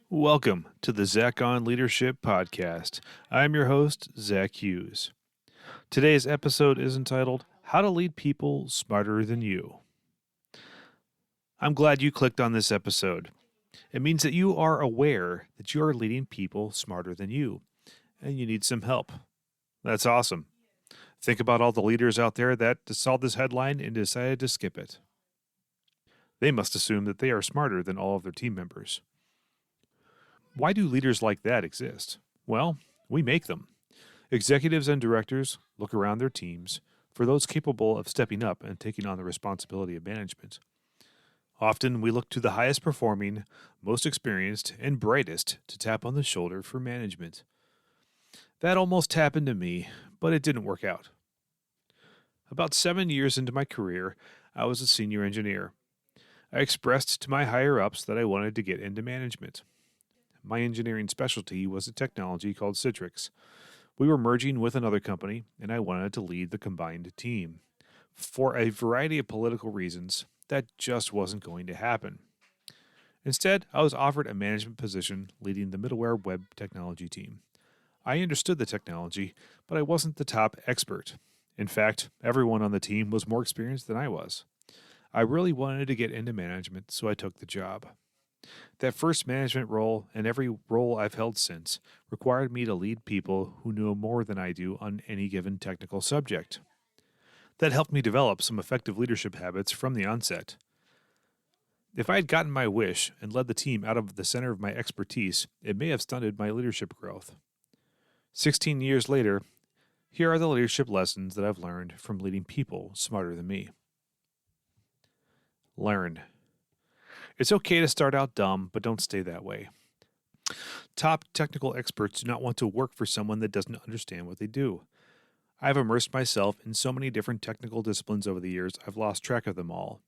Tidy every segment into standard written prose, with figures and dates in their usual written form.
Welcome to the Zach on Leadership Podcast. I'm your host, Zach Hughes. Today's episode is entitled How to Lead People Smarter Than You. I'm glad you clicked on this episode. It means that you are aware that you are leading people smarter than you, and you need some help. That's awesome. Think about all the leaders out there that saw this headline and decided to skip it. They must assume that they are smarter than all of their team members. Why do leaders like that exist? Well, we make them. Executives and directors look around their teams for those capable of stepping up and taking on the responsibility of management. Often we look to the highest performing, most experienced, and brightest to tap on the shoulder for management. That almost happened to me, but it didn't work out. About 7 years into my career, I was a senior engineer. I expressed to my higher-ups that I wanted to get into management. My engineering specialty was a technology called Citrix. We were merging with another company, and I wanted to lead the combined team. For a variety of political reasons, that just wasn't going to happen. Instead, I was offered a management position leading the middleware web technology team. I understood the technology, but I wasn't the top expert. In fact, everyone on the team was more experienced than I was. I really wanted to get into management, so I took the job. That first management role, and every role I've held since, required me to lead people who knew more than I do on any given technical subject. That helped me develop some effective leadership habits from the onset. If I had gotten my wish and led the team out of the center of my expertise, it may have stunted my leadership growth. 16 years later, here are the leadership lessons that I've learned from leading people smarter than me. Learn. It's okay to start out dumb, but don't stay that way. Top technical experts do not want to work for someone that doesn't understand what they do. I've immersed myself in so many different technical disciplines over the years, I've lost track of them all.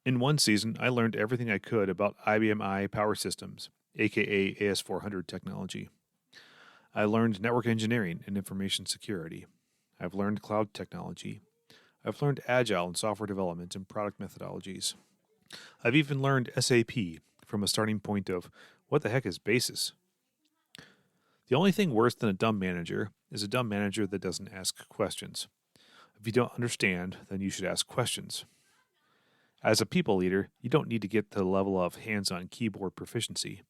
In one season, I learned everything I could about IBM I power systems, aka AS400 technology. I learned network engineering and information security. I've learned cloud technology. I've learned agile and software development and product methodologies. I've even learned SAP from a starting point of what the heck is BASIS? The only thing worse than a dumb manager is a dumb manager that doesn't ask questions. If you don't understand, then you should ask questions. As a people leader, you don't need to get to the level of hands-on keyboard proficiency,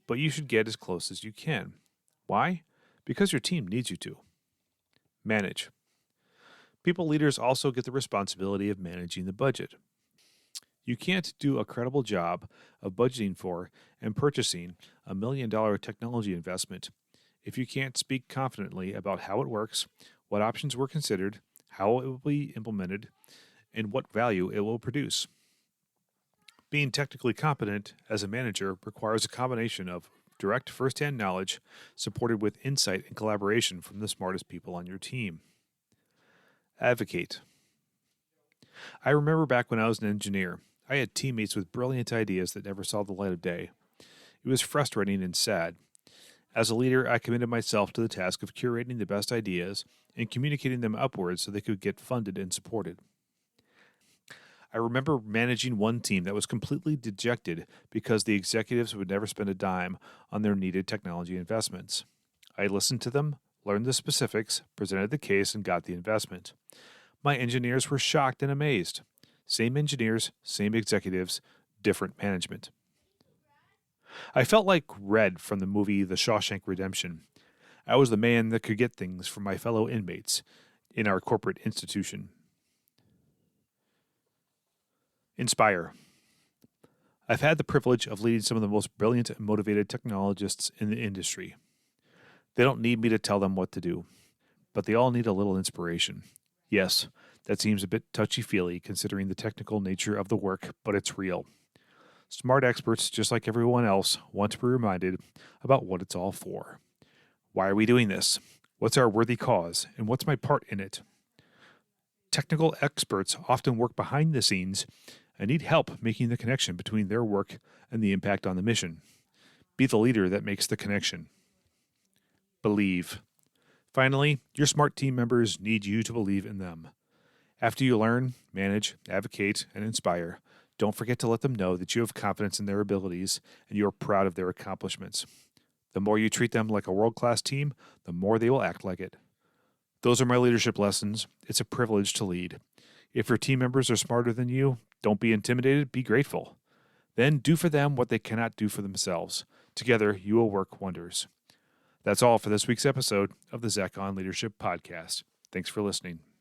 but you should get as close as you can. Why? Because your team needs you to. Manage. People leaders also get the responsibility of managing the budget. You can't do a credible job of budgeting for and purchasing $1 million technology investment if you can't speak confidently about how it works, what options were considered, how it will be implemented, and what value it will produce. Being technically competent as a manager requires a combination of direct first-hand knowledge supported with insight and collaboration from the smartest people on your team. Advocate. I remember back when I was an engineer, I had teammates with brilliant ideas that never saw the light of day. It was frustrating and sad. As a leader, I committed myself to the task of curating the best ideas and communicating them upwards so they could get funded and supported. I remember managing one team that was completely dejected because the executives would never spend a dime on their needed technology investments. I listened to them, learned the specifics, presented the case, and got the investment. My engineers were shocked and amazed. Same engineers, same executives, different management. I felt like Red from the movie The Shawshank Redemption. I was the man that could get things from my fellow inmates in our corporate institution. Inspire. I've had the privilege of leading some of the most brilliant and motivated technologists in the industry. They don't need me to tell them what to do, but they all need a little inspiration. Yes, that seems a bit touchy-feely considering the technical nature of the work, but it's real. Smart experts, just like everyone else, want to be reminded about what it's all for. Why are we doing this? What's our worthy cause, and what's my part in it? Technical experts often work behind the scenes and need help making the connection between their work and the impact on the mission. Be the leader that makes the connection. Believe. Finally, your smart team members need you to believe in them. After you learn, manage, advocate, and inspire, Don't forget to let them know that you have confidence in their abilities and you are proud of their accomplishments. The more you treat them like a world-class team, the more they will act like it. Those are my leadership lessons. It's a privilege to lead. If your team members are smarter than you, don't be intimidated, be grateful. Then do for them what they cannot do for themselves. Together, you will work wonders. That's all for this week's episode of the Zach on Leadership Podcast. Thanks for listening.